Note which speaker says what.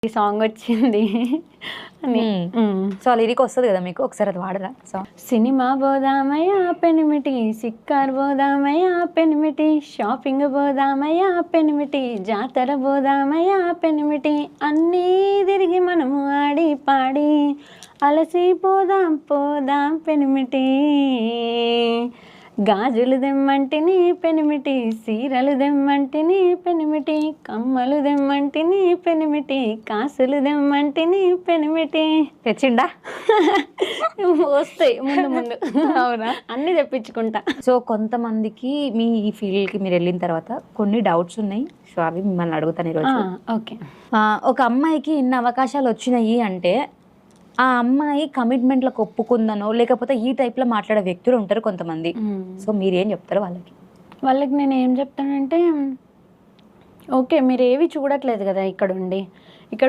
Speaker 1: ఈ సాంగ్ వచ్చింది అని.
Speaker 2: సో ఆ లిరిక్ వస్తుంది కదా మీకు, ఒకసారి అది వాడరా సాంగ్?
Speaker 1: సినిమా పోదామయ్యా పెనిమిటి, సిక్కార్ పోదామయ్యా పెనిమిటి, షాపింగ్ పోదామయ్యా పెనిమిటి, జాతర పోదామయ్యా పెనిమిటి, అన్నీ తిరిగి మనము ఆడి పాడి అలసి పోదాం పోదాం పెనిమిటి, గాజులు దెమ్మంటిని పెనిమిటి, సీరలు దెమ్మంటిని పెనిమిటి, కమ్మలు దెమ్మంటిని పెనిమిటి, కాసులు దెమ్మంటిని పెనిమిటి.
Speaker 2: తెచ్చిండా?
Speaker 1: వస్తాయి ముందు ముందు.
Speaker 2: అవునా?
Speaker 1: అన్నీ తెప్పించుకుంటా.
Speaker 2: సో కొంతమందికి మీ ఈ ఫీల్డ్కి మీరు వెళ్ళిన తర్వాత కొన్ని డౌట్స్ ఉన్నాయి, సో అవి మిమ్మల్ని అడుగుతాను ఈరోజు.
Speaker 1: ఓకే.
Speaker 2: ఒక అమ్మాయికి ఇన్ని అవకాశాలు వచ్చినాయి అంటే ఆ అమ్మాయి కమిట్మెంట్లకు ఒప్పుకుందనో లేకపోతే ఈ టైప్లో మాట్లాడే వ్యక్తులు ఉంటారు కొంతమంది. సో మీరేం చెప్తారు వాళ్ళకి?
Speaker 1: వాళ్ళకి నేను ఏం చెప్తానంటే, ఓకే మీరు ఏవి చూడట్లేదు కదా ఇక్కడ ఉండి, ఇక్కడ